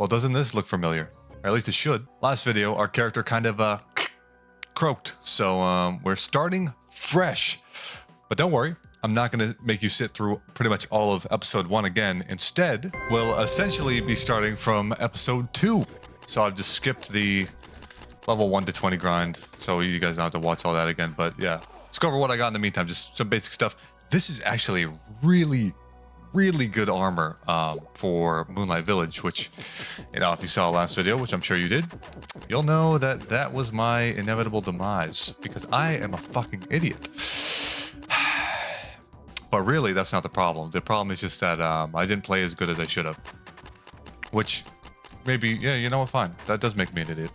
Well, doesn't this look familiar? Or at least it should. Last video, our character kind of croaked. So we're starting fresh. But don't worry, I'm not going to make you sit through pretty much all of episode 1 again. Instead, we'll essentially be starting from episode 2. So I've just skipped the level 1 to 20 grind. So you guys don't have to watch all that again. But yeah, let's go over what I got in the meantime. Just some basic stuff. This is actually really good armor for Moonlight Village, which, you know, if you saw last video, which I'm sure you did, you'll know that that was my inevitable demise because I am a fucking idiot. But really, that's not the problem. The problem is just that I didn't play as good as I should have. Which, maybe, yeah, you know what, fine. That does make me an idiot.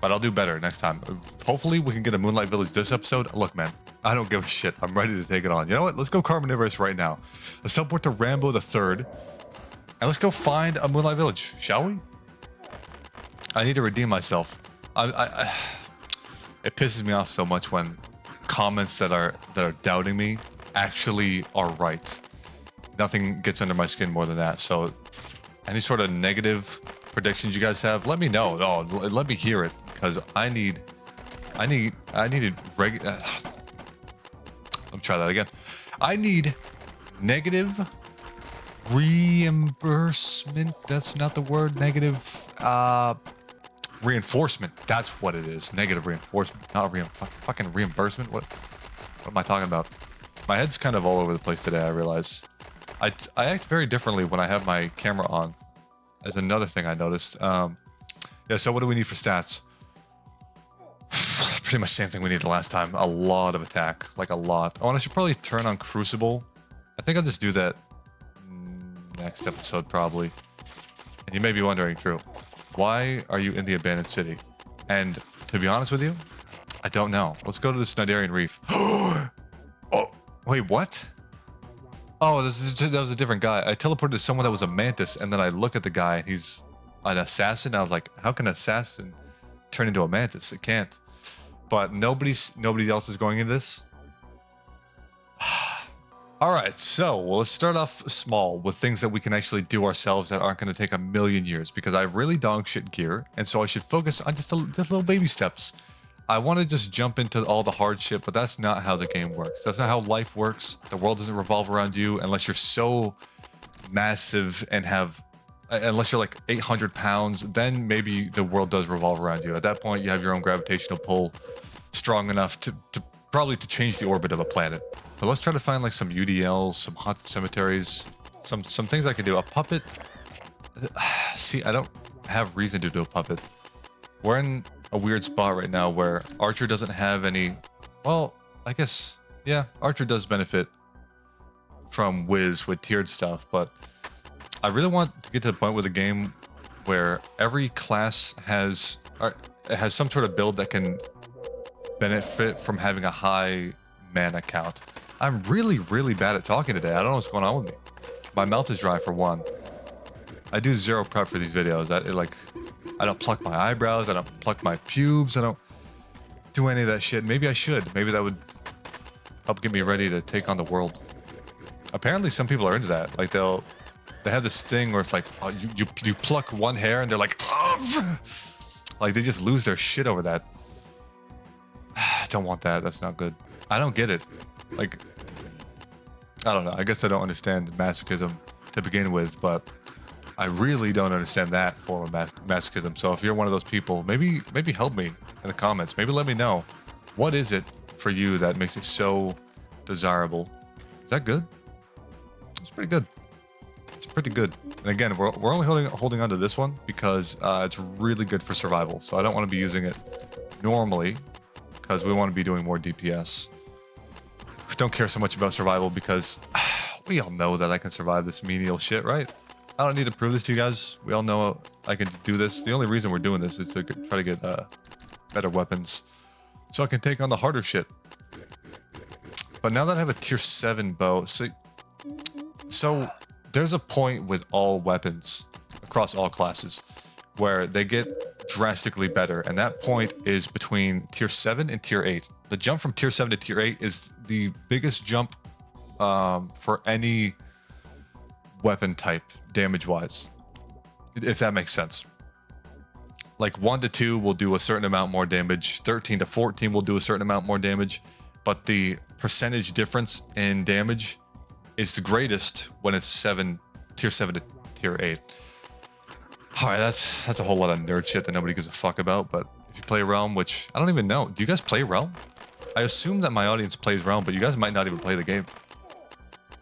But I'll do better next time. Hopefully, we can get a Moonlight Village this episode. Look, man, I don't give a shit. I'm ready to take it on. You know what? Let's go Carnivorous right now. Let's teleport to Rambo the Third. And let's go find a Moonlight Village, shall we? I need to redeem myself. It pisses me off so much when comments that are doubting me actually are right. Nothing gets under my skin more than that. So any sort of negative predictions you guys have, let me know. Oh, let me hear it because I need it let me try that again. I need negative reimbursement. That's not the word. Negative reinforcement. That's what it is. Negative reinforcement, not fucking reimbursement. What am I talking about? My head's kind of all over the place today, I realize. I act very differently when I have my camera on. That's another thing I noticed. Yeah, so what do we need for stats? Pretty much same thing we needed last time. A lot of attack. Like a lot. Oh, and I should probably turn on Crucible. I think I'll just do that next episode, probably. And you may be wondering, Drew, why are you in the abandoned city? And to be honest with you, I don't know. Let's go to the Snydarian Reef. Wait, what? Oh, that was a different guy. I teleported to someone that was a mantis, and then I look at the guy, and he's an assassin. I was like, how can an assassin turn into a mantis? It can't. But nobody else is going into this. All right, so let's start off small with things that we can actually do ourselves that aren't going to take a million years, because I have really dog shit gear, and so I should focus on just little baby steps. I want to just jump into all the hard shit, but that's not how the game works. That's not how life works. The world doesn't revolve around you unless you're so massive and unless you're like 800 pounds, then maybe the world does revolve around you. At that point, you have your own gravitational pull strong enough to probably change the orbit of a planet. But let's try to find like some UDLs, some haunted cemeteries, some things I can do. A puppet. See, I don't have reason to do a puppet. We're in a weird spot right now where Archer doesn't have any. Well, I guess, yeah, Archer does benefit from Wiz with tiered stuff, but I really want to get to the point with the game where every class has some sort of build that can benefit from having a high mana count. I'm really bad at talking today. I don't know what's going on with me. My mouth is dry for one. I do zero prep for these videos. I don't pluck my eyebrows. I don't pluck my pubes. I don't do any of that shit. Maybe I should. Maybe that would help get me ready to take on the world. Apparently, some people are into that. Like they have this thing where it's like, oh, you pluck one hair and they're like, oh! Like they just lose their shit over that. I don't want that. That's not good. I don't get it. Like, I don't know. I guess I don't understand masochism to begin with, but I really don't understand that form of masochism. So if you're one of those people, maybe help me in the comments. Maybe let me know. What is it for you that makes it so desirable? Is that good? It's pretty good. It's pretty good. And again, we're only holding on to this one because it's really good for survival. So I don't want to be using it normally because we want to be doing more DPS. Don't care so much about survival because we all know that I can survive this menial shit, right? I don't need to prove this to you guys. We all know I can do this. The only reason we're doing this is to try to get better weapons so I can take on the harder shit. But now that I have a tier 7 bow, so there's a point with all weapons across all classes where they get drastically better, and that point is between tier 7 and tier 8. The jump from tier 7 to tier 8 is the biggest jump for any weapon type damage wise. if that makes sense. Like 1 to 2 will do a certain amount more damage, 13 to 14 will do a certain amount more damage, but the percentage difference in damage is the greatest when it's tier 7 to tier 8. All right, that's a whole lot of nerd shit that nobody gives a fuck about, but if you play Realm, which I don't even know, do you guys play Realm? I assume that my audience plays Realm, but you guys might not even play the game.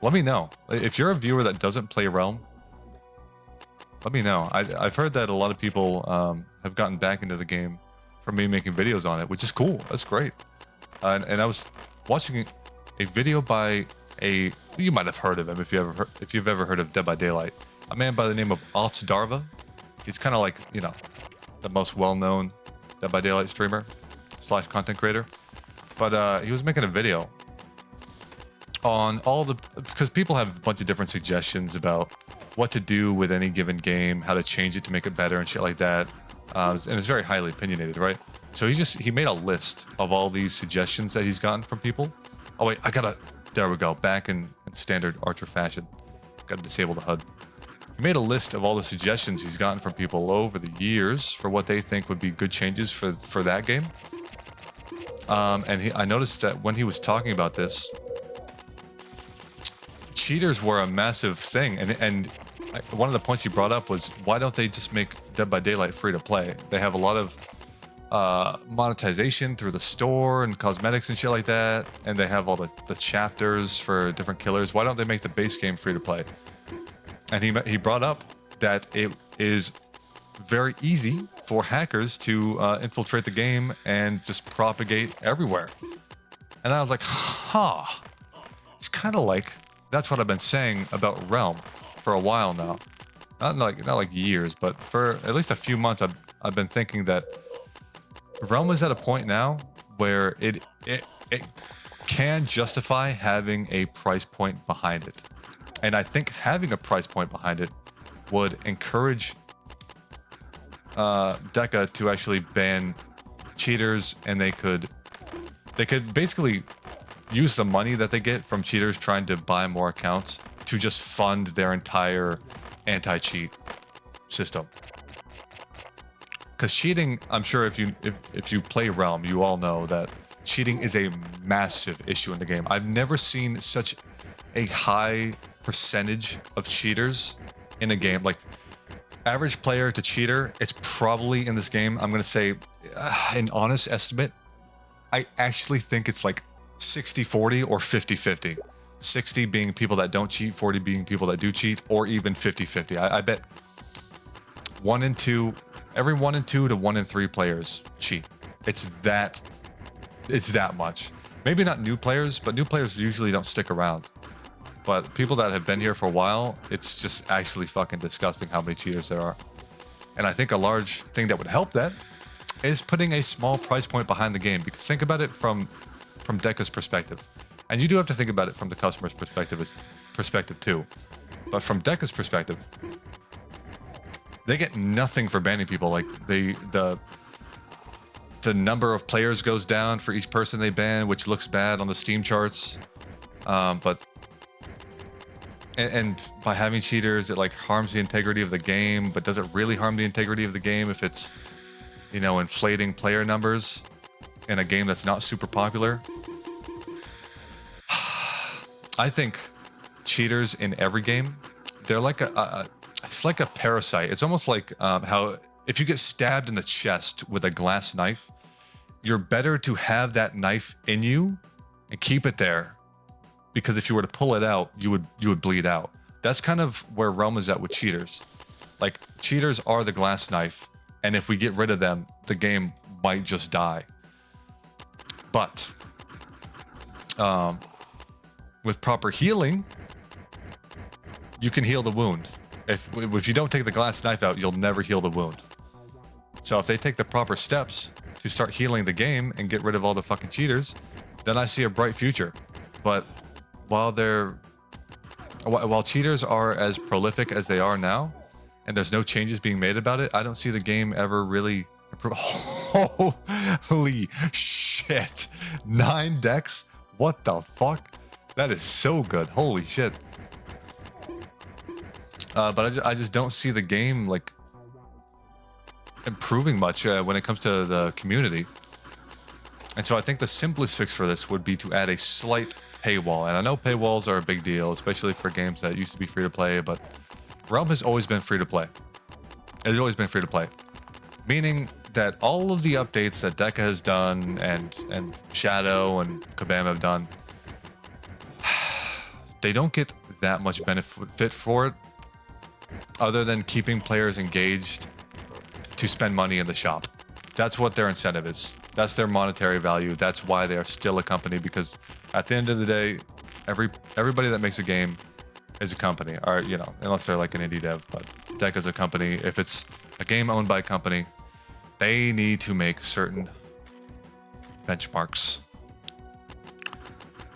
Let me know. If you're a viewer that doesn't play Realm, let me know. I've heard that a lot of people have gotten back into the game from me making videos on it, which is cool. That's great. And I was watching a video by you might have heard of him if you've ever heard of Dead by Daylight. A man by the name of Ots Darva. He's kind of like, you know, the most well-known Dead by Daylight streamer / content creator. But he was making a video on all the, because people have a bunch of different suggestions about what to do with any given game, how to change it to make it better and shit like that. And it's very highly opinionated, right? So he made a list of all these suggestions that he's gotten from people. Oh wait, there we go, back in standard Archer fashion. Gotta disable the HUD. He made a list of all the suggestions he's gotten from people over the years for what they think would be good changes for that game. And I noticed that when he was talking about this, cheaters were a massive thing, and one of the points he brought up was, why don't they just make Dead by Daylight free to play? They have a lot of monetization through the store and cosmetics and shit like that, and they have all the chapters for different killers. Why don't they make the base game free to play? And he brought up that it is very easy for hackers to infiltrate the game and just propagate everywhere. And I was like, huh. It's kind of like, that's what I've been saying about Realm for a while now. Not like years, but for at least a few months, I've been thinking that Realm is at a point now where it can justify having a price point behind it. And I think having a price point behind it would encourage Deca to actually ban cheaters, and they could basically use the money that they get from cheaters trying to buy more accounts to just fund their entire anti-cheat system. Because cheating, I'm sure if you play Realm, you all know that cheating is a massive issue in the game. I've never seen such a high percentage of cheaters in a game. Like, average player to cheater, it's probably in this game, I'm gonna say an honest estimate, I actually think it's like 60-40 or 50-50. 60 being people that don't cheat, 40 being people that do cheat, or even 50-50. I bet every 1 in 2 to 1 in 3 players cheat. It's that much. Maybe not new players, but new players usually don't stick around. But people that have been here for a while, it's just actually fucking disgusting how many cheaters there are. And I think a large thing that would help that is putting a small price point behind the game. Because think about it from Deca's perspective. And you do have to think about it from the customer's perspective too. But from Deca's perspective, they get nothing for banning people. Like, the number of players goes down for each person they ban, which looks bad on the Steam charts. And by having cheaters, it like harms the integrity of the game, but does it really harm the integrity of the game if it's, you know, inflating player numbers in a game that's not super popular? I think cheaters in every game, they're like it's like a parasite. It's almost like how if you get stabbed in the chest with a glass knife, you're better to have that knife in you and keep it there. Because if you were to pull it out, you would bleed out. That's kind of where Realm is at with cheaters. Like, cheaters are the glass knife, and if we get rid of them, the game might just die. But with proper healing, you can heal the wound. If you don't take the glass knife out, you'll never heal the wound. So if they take the proper steps to start healing the game and get rid of all the fucking cheaters, then I see a bright future. But while cheaters are as prolific as they are now, and there's no changes being made about it, I don't see the game ever really improve. Holy shit. 9 decks? What the fuck? That is so good. Holy shit. But I just don't see the game like improving much when it comes to the community. And so I think the simplest fix for this would be to add a slight paywall. And I know paywalls are a big deal, especially for games that used to be free to play, but Realm has always been free to play. It's always been free to play. Meaning that all of the updates that Deca has done and Shadow and Kabam have done, they don't get that much benefit for it other than keeping players engaged to spend money in the shop. That's what their incentive is. That's their monetary value. That's why they are still a company, because at the end of the day, everybody that makes a game is a company, or, you know, unless they're like an indie dev, but Deca's a company. If it's a game owned by a company, they need to make certain benchmarks.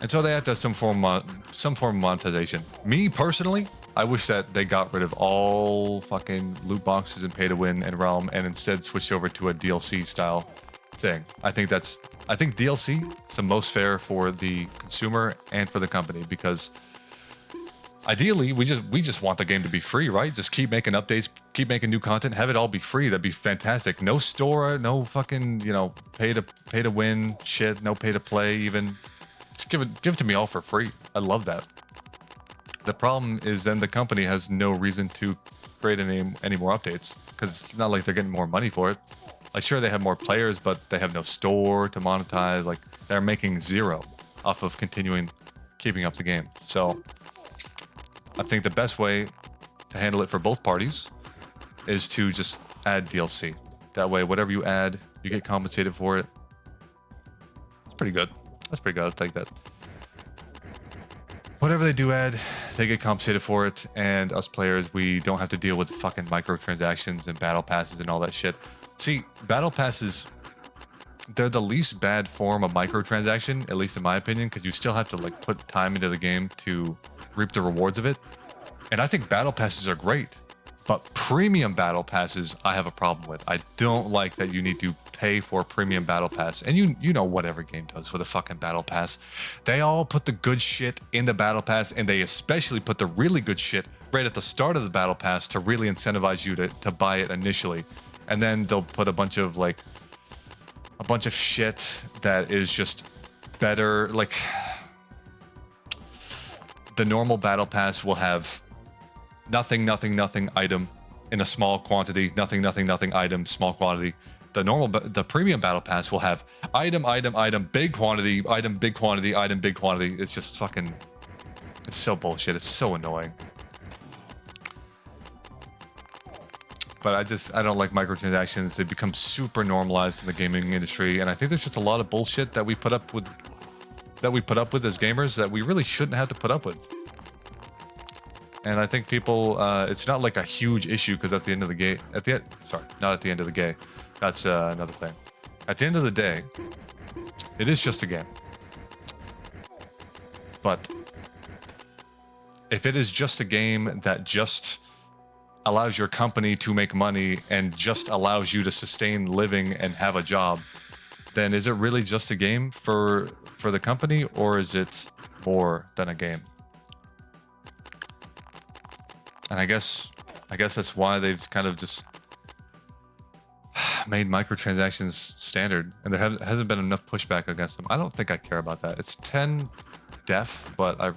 And so they have to have some form of monetization. Me personally, I wish that they got rid of all fucking loot boxes and pay to win in Realm and instead switched over to a DLC style thing. I think DLC is the most fair for the consumer and for the company, because ideally we just want the game to be free, right? Just keep making updates, keep making new content, have it all be free. That'd be fantastic. No store, no fucking, you know, pay to win shit, no pay to play even. Just give it to me all for free. I love that. The problem is then the company has no reason to create any more updates, because it's not like they're getting more money for it. Like, sure, they have more players, but they have no store to monetize. Like, they're making zero off of keeping up the game. So I think the best way to handle it for both parties is to just add DLC. That way, whatever you add, you get compensated for it. It's pretty good. That's pretty good. I'll take that. Whatever they do add, they get compensated for it, and us players, we don't have to deal with fucking microtransactions and battle passes and all that shit. See, battle passes, they're the least bad form of microtransaction, at least in my opinion, because you still have to like put time into the game to reap the rewards of it. And I think battle passes are great, but premium battle passes I have a problem with. I don't like that you need to pay for a premium battle pass. And you know what every game does with a fucking battle pass. They all put the good shit in the battle pass, and they especially put the really good shit right at the start of the battle pass to really incentivize you to buy it initially. And then they'll put a bunch of shit that is just better. Like, the normal battle pass will have nothing item in a small quantity, nothing item, small quantity. The premium battle pass will have item, big quantity, item, big quantity, item, big quantity. It's just fucking, it's so bullshit. It's so annoying. But I don't like microtransactions. They become super normalized in the gaming industry, and I think there's just a lot of bullshit that we put up with as gamers that we really shouldn't have to put up with. And I think people, it's not like a huge issue, because at the end of the game, not at the end of the game. That's another thing. At the end of the day, it is just a game. But if it is just a game that just allows your company to make money and just allows you to sustain living and have a job, then is it really just a game for the company, or is it more than a game? And I guess that's why they've kind of just made microtransactions standard, and there hasn't been enough pushback against them. I don't think I care about that. It's 10 def, but I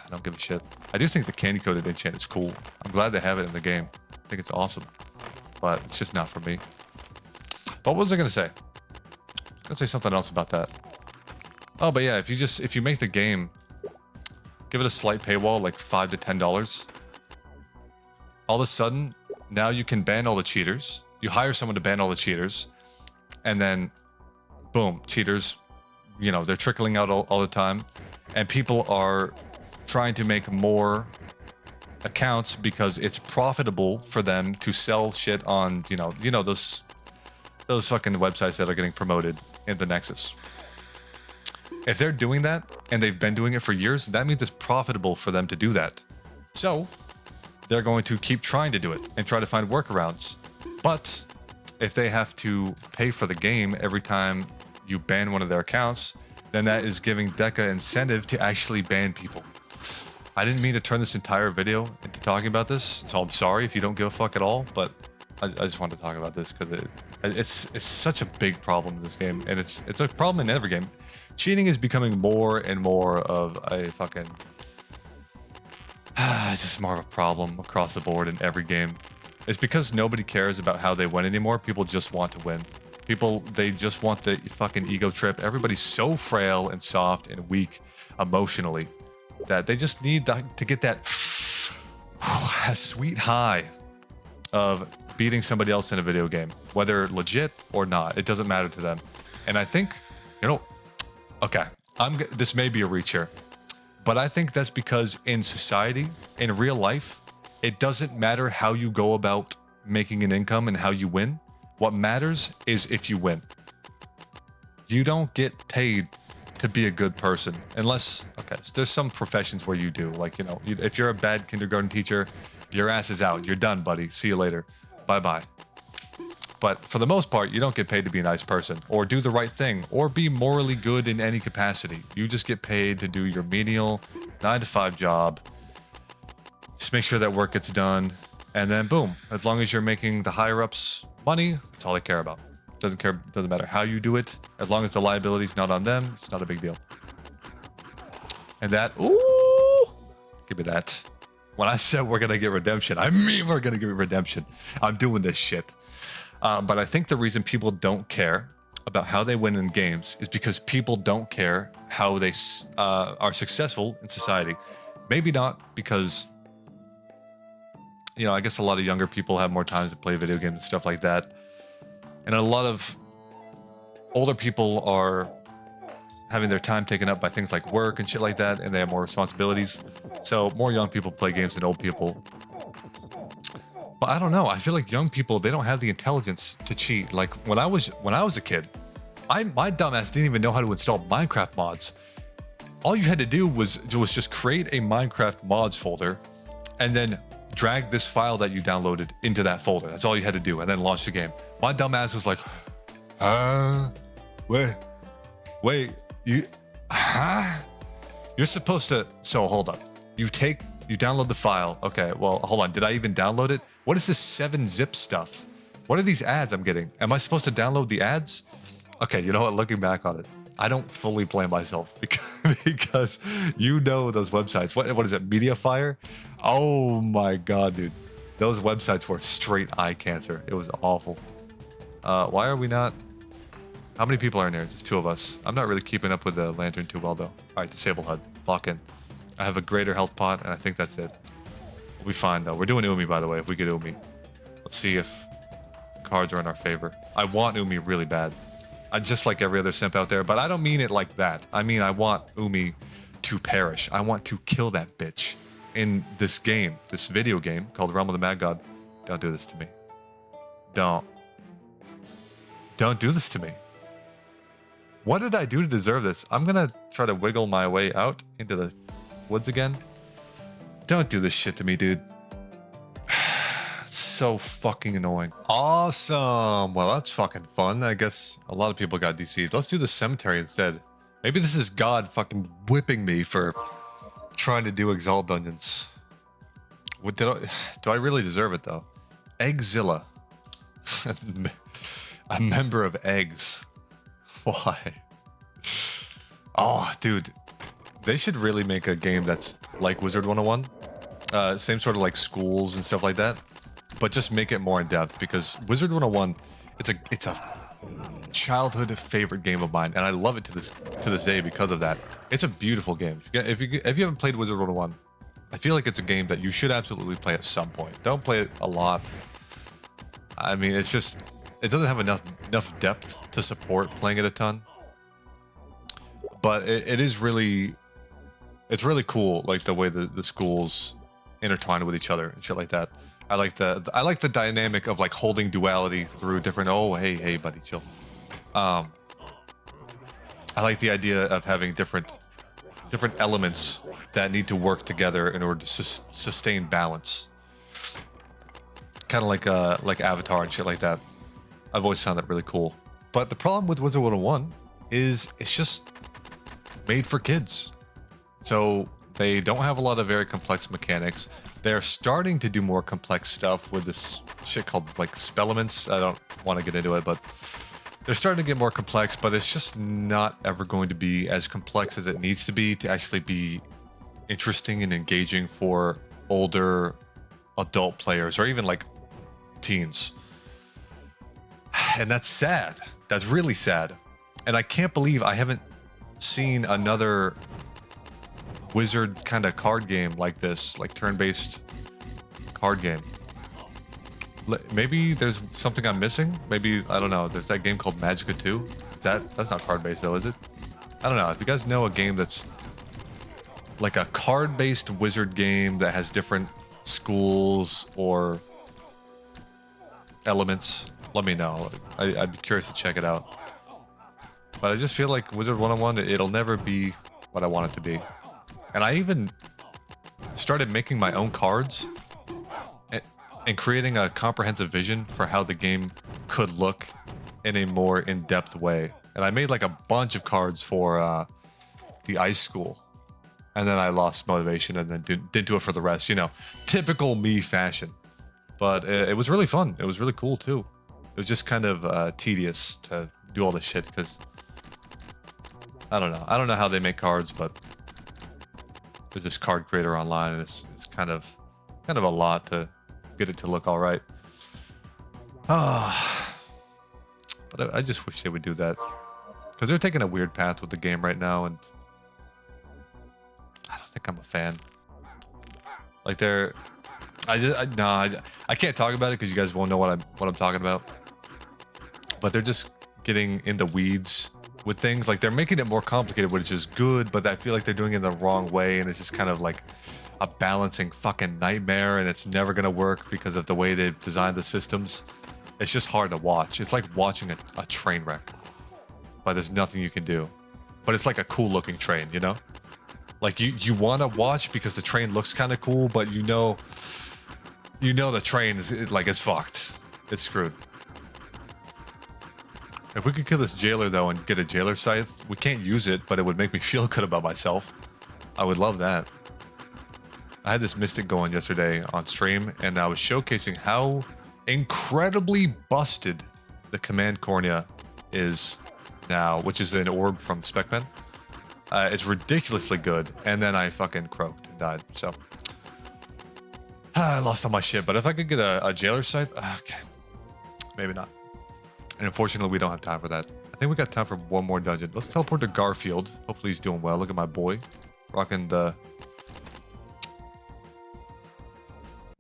don't give a shit. I do think the candy coated enchant is cool. I'm glad they have it in the game. I think it's awesome, but it's just not for me. But what was I gonna say? I was gonna say something else about that. Oh, but yeah, if you make the game, give it a slight paywall, like $5 to $10. All of a sudden, now you can ban all the cheaters. You hire someone to ban all the cheaters, and then, boom, cheaters, you know, they're trickling out all the time, and people are trying to make more accounts because it's profitable for them to sell shit on, you know those fucking websites that are getting promoted in the Nexus. If they're doing that, and they've been doing it for years, that means it's profitable for them to do that. So they're going to keep trying to do it and try to find workarounds. But if they have to pay for the game every time you ban one of their accounts, then that is giving Deca incentive to actually ban people. I didn't mean to turn this entire video into talking about this, so I'm sorry if you don't give a fuck at all, but I just wanted to talk about this because it's such a big problem in this game, and it's a problem in every game. Cheating is becoming more and more of a fucking it's just more of a problem across the board in every game. It's because nobody cares about how they win anymore. People just want to win. People, they just want the fucking ego trip. Everybody's so frail and soft and weak emotionally that they just need to get that sweet high of beating somebody else in a video game, whether legit or not. It doesn't matter to them. And I think, you know, okay, this may be a reach here, but I think that's because in society, in real life, it doesn't matter how you go about making an income and how you win. What matters is if you win. You don't get paid to be a good person unless, okay, so there's some professions where you do, like, you know, if you're a bad kindergarten teacher, your ass is out. You're done, buddy. See you later. Bye-bye. But for the most part, you don't get paid to be a nice person or do the right thing or be morally good in any capacity. You just get paid to do your menial 9-to-5 job. Just make sure that work gets done. And then boom, as long as you're making the higher ups money, that's all they care about. Doesn't matter how you do it. As long as the liability's not on them, it's not a big deal. And that, ooh, give me that. When I said we're gonna get redemption, I mean we're gonna get redemption. I'm doing this shit. But I think the reason people don't care about how they win in games is because people don't care how they are successful in society. Maybe not because, you know, I guess a lot of younger people have more time to play video games and stuff like that. And a lot of older people are having their time taken up by things like work and shit like that, and they have more responsibilities. So more young people play games than old people. But I don't know. I feel like young people, they don't have the intelligence to cheat. Like when I was a kid, my dumbass didn't even know how to install Minecraft mods. All you had to do was just create a Minecraft mods folder and then drag this file that you downloaded into that folder. That's all you had to do, and then launch the game. My dumbass was like, wait, you're supposed to, so hold up. You download the file. Okay, well, hold on. Did I even download it? What is this 7-zip stuff? What are these ads I'm getting? Am I supposed to download the ads? Okay, you know what? Looking back on it, I don't fully blame myself because you know those websites. What is it? Mediafire? Oh my god, dude. Those websites were straight eye cancer. It was awful. Why are we not? How many people are in here? Just 2 of us. I'm not really keeping up with the lantern too well, though. All right, disable HUD. Lock in. I have a greater health pot, and I think that's it. We'll be fine, though. We're doing Umi, by the way, if we get Umi. Let's see if cards are in our favor. I want Umi really bad. I'm just like every other simp out there, but I don't mean it like that. I mean, I want Umi to perish. I want to kill that bitch in this game, this video game called Realm of the Mad God. Don't do this to me. Don't do this to me. What did I do to deserve this? I'm gonna try to wiggle my way out into the woods again. Don't do this shit to me, dude. It's so fucking annoying. Awesome. Well, that's fucking fun. I guess a lot of people got DC'd. Let's do the cemetery instead. Maybe this is God fucking whipping me for trying to do Exalt dungeons. What do I really deserve it though? Eggzilla. A member of eggs. Why? Oh, dude. They should really make a game that's like Wizard 101. Same sort of like schools and stuff like that. But just make it more in depth, because Wizard 101, it's a childhood favorite game of mine, and I love it to this day because of that. It's a beautiful game. If you haven't played Wizard 101, I feel like it's a game that you should absolutely play at some point. Don't play it a lot. I mean, it's just, it doesn't have enough depth to support playing it a ton. But it is really, it's really cool, like the way the schools intertwine with each other and shit like that. I like the dynamic of like holding duality through different. Oh, hey, buddy, chill. I like the idea of having different elements that need to work together in order to sustain balance. Kind of like Avatar and shit like that. I've always found that really cool. But the problem with Wizard 101 is it's just made for kids. So they don't have a lot of very complex mechanics. They're starting to do more complex stuff with this shit called like spellements. I don't want to get into it, but they're starting to get more complex, but it's just not ever going to be as complex as it needs to be to actually be interesting and engaging for older adult players or even like teens. And that's sad. That's really sad. And I can't believe I haven't seen another wizard kind of card game like this, like turn-based card game. Maybe there's something I'm missing. Maybe, I don't know, there's that game called Magica 2. That's not card-based though, is it? I don't know. If you guys know a game that's like a card-based wizard game that has different schools or elements, let me know. I'd be curious to check it out. But I just feel like Wizard 101, it'll never be what I want it to be. And I even started making my own cards and creating a comprehensive vision for how the game could look in a more in-depth way. And I made like a bunch of cards for the ice school. And then I lost motivation and then didn't do it for the rest. You know, typical me fashion. But it was really fun. It was really cool too. It was just kind of tedious to do all this shit because I don't know. I don't know how they make cards, but there's this card creator online, and it's kind of a lot to get it to look all right. But I just wish they would do that because they're taking a weird path with the game right now, and I don't think I'm a fan. Like I can't talk about it because you guys won't know what I'm talking about. But they're just getting in the weeds with things. Like they're making it more complicated, which is good, but I feel like they're doing it in the wrong way, and it's just kind of like a balancing fucking nightmare, and it's never gonna work because of the way they've designed the systems. It's just hard to watch. It's like watching a train wreck, but there's nothing you can do. But it's like a cool looking train, you know? Like you want to watch because the train looks kind of cool, but you know the train is like it's fucked. It's screwed. If we could kill this jailer though and get a jailer scythe, we can't use it, but it would make me feel good about myself. I would love that. I had this mystic going yesterday on stream, and I was showcasing how incredibly busted the command cornea is now, which is an orb from Specman. It's ridiculously good, and then I fucking croaked and died, so I lost all my shit. But if I could get a jailer scythe, okay, maybe not. And unfortunately, we don't have time for that. I think we got time for one more dungeon. Let's teleport to Garfield. Hopefully he's doing well. Look at my boy. Rocking the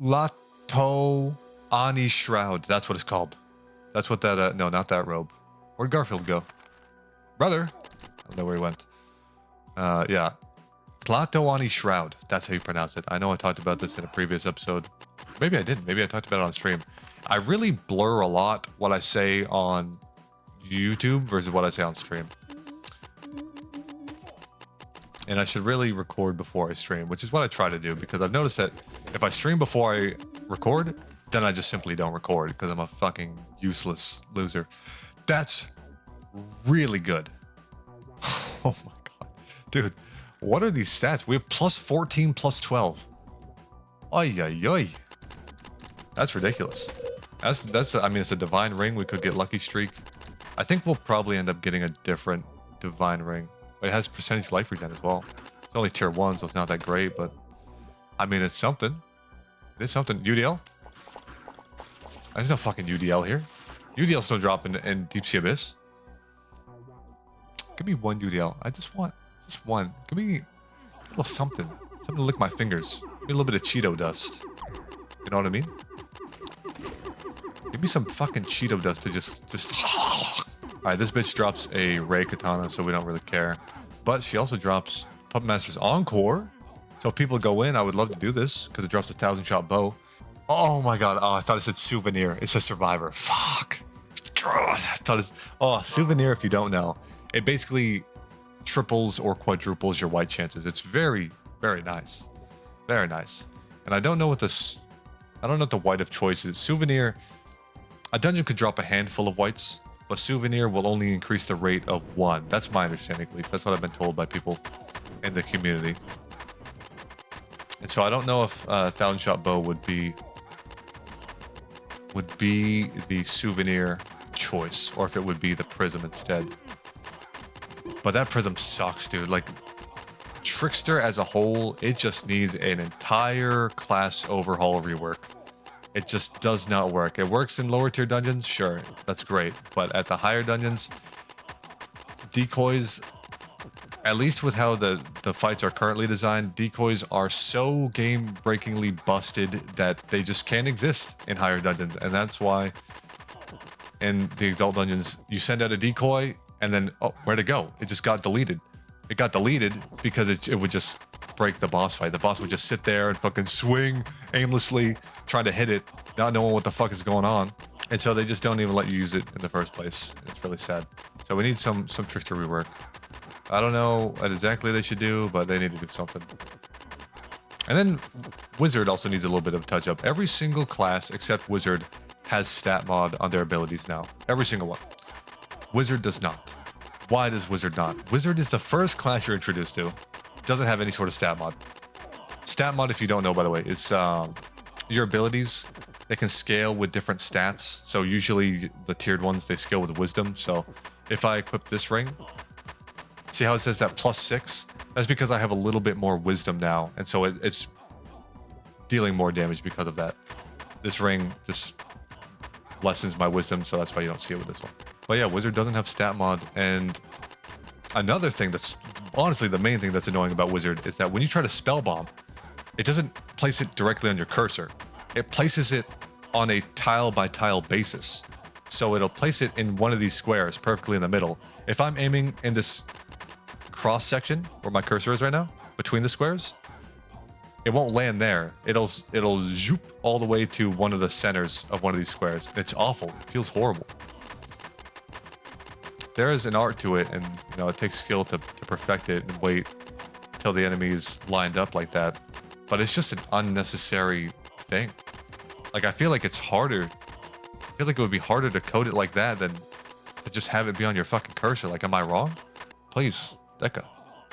Lato Ani Shroud. That's what it's called. That's what that, no, not that robe. Where'd Garfield go? Brother. I don't know where he went. Yeah. Tlatoani Shroud. That's how you pronounce it. I know I talked about this in a previous episode. Maybe I didn't. Maybe I talked about it on stream. I really blur a lot what I say on YouTube versus what I say on stream. And I should really record before I stream, which is what I try to do, because I've noticed that if I stream before I record, then I just simply don't record because I'm a fucking useless loser. That's really good. Oh my god. Dude, what are these stats? We have plus 14, plus 12. Oy, oy, oy. That's ridiculous. That's. I mean, it's a divine ring. We could get lucky streak. I think we'll probably end up getting a different divine ring. But it has percentage life regen as well. It's only tier 1, so it's not that great, but I mean, it's something. It is something. UDL? There's no fucking UDL here. UDL still drop in Deep Sea Abyss. Give me one UDL. I just want one. Give me a little something. Something to lick my fingers. Give me a little bit of Cheeto dust. You know what I mean? Give me some fucking Cheeto dust to just. Alright, this bitch drops a Ray Katana, so we don't really care. But she also drops Puppet Master's Encore. So if people go in, I would love to do this, because it drops a 1,000-shot bow. Oh my god, oh, I thought it said Souvenir. It says Survivor. Fuck. God, I thought it's... Oh, Souvenir, if you don't know. It basically triples or quadruples your white chances. It's very, very nice. Very nice. And I don't know what this... I don't know what the white of choice is. Souvenir... A dungeon could drop a handful of whites, but Souvenir will only increase the rate of 1. That's my understanding, at least. That's what I've been told by people in the community. And so I don't know if 1000-shot bow would be the souvenir choice, or if it would be the prism instead. But that prism sucks, dude. Like, Trickster as a whole, it just needs an entire class overhaul rework. It just does not work. It works in lower tier dungeons, sure, that's great. But at the higher dungeons, decoys, at least with how the fights are currently designed, decoys are so game-breakingly busted that they just can't exist in higher dungeons. And that's why in the Exalt dungeons, you send out a decoy, and then, oh, where'd it go? It just got deleted. It got deleted because it would just break the boss fight. The boss would just sit there and fucking swing aimlessly, trying to hit it, not knowing what the fuck is going on. And so they just don't even let you use it in the first place. It's really sad. So we need some Trickster rework. I don't know what exactly they should do, but they need to do something. And then Wizard also needs a little bit of touch up. Every single class except Wizard has stat mod on their abilities now. Every single one. Wizard does not. Why does Wizard not? Wizard is the first class you're introduced to. Doesn't have any sort of stat mod. Stat mod, if you don't know, by the way, is your abilities. They can scale with different stats. So usually the tiered ones, they scale with wisdom. So if I equip this ring, see how it says that +6? That's because I have a little bit more wisdom now. And so it's dealing more damage because of that. This ring just lessens my wisdom, so that's why you don't see it with this one. But yeah, Wizard doesn't have stat mod. And another thing that's honestly the main thing that's annoying about Wizard is that when you try to spell bomb, it doesn't place it directly on your cursor. It places it on a tile by tile basis. So it'll place it in one of these squares perfectly in the middle. If I'm aiming in this cross section where my cursor is right now, between the squares, it won't land there. It'll zoop all the way to one of the centers of one of these squares. It's awful. It feels horrible. There is an art to it, and you know it takes skill to perfect it and wait till the enemy is lined up like that. But it's just an unnecessary thing. Like, I feel like it's harder. I feel like it would be harder to code it like that than to just have it be on your fucking cursor. Like, am I wrong? Please, Deca,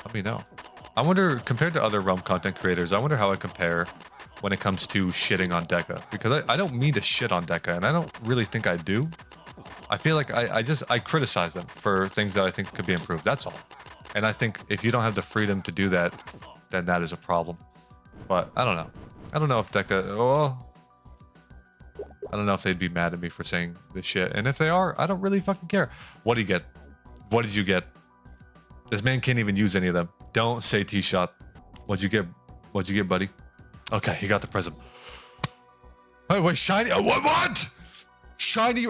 let me know. I wonder, compared to other Realm content creators, I wonder how I compare when it comes to shitting on Deca. Because I don't mean to shit on Deca, and I don't really think I do. I feel like I criticize them for things that I think could be improved. That's all. And I think if you don't have the freedom to do that, then that is a problem. But I don't know. I don't know if Deca... Oh, I don't know if they'd be mad at me for saying this shit. And if they are, I don't really fucking care. What do you get? What did you get? This man can't even use any of them. Don't say T-shot. What'd you get? What'd you get, buddy? Okay, he got the prism. Hey, wait, shiny... Oh, what? Shiny...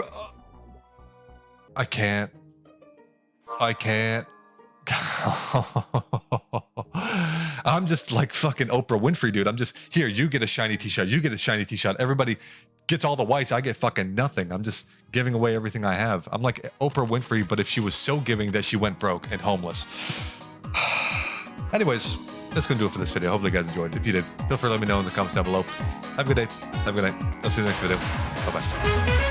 I can't. I'm just like fucking Oprah Winfrey, dude. I'm just, here, you get a shiny T-shot. You get a shiny T-shot. Everybody gets all the whites. I get fucking nothing. I'm just giving away everything I have. I'm like Oprah Winfrey, but if she was so giving that she went broke and homeless. Anyways, that's going to do it for this video. Hopefully you guys enjoyed. If you did, feel free to let me know in the comments down below. Have a good day. Have a good night. I'll see you in the next video. Bye-bye.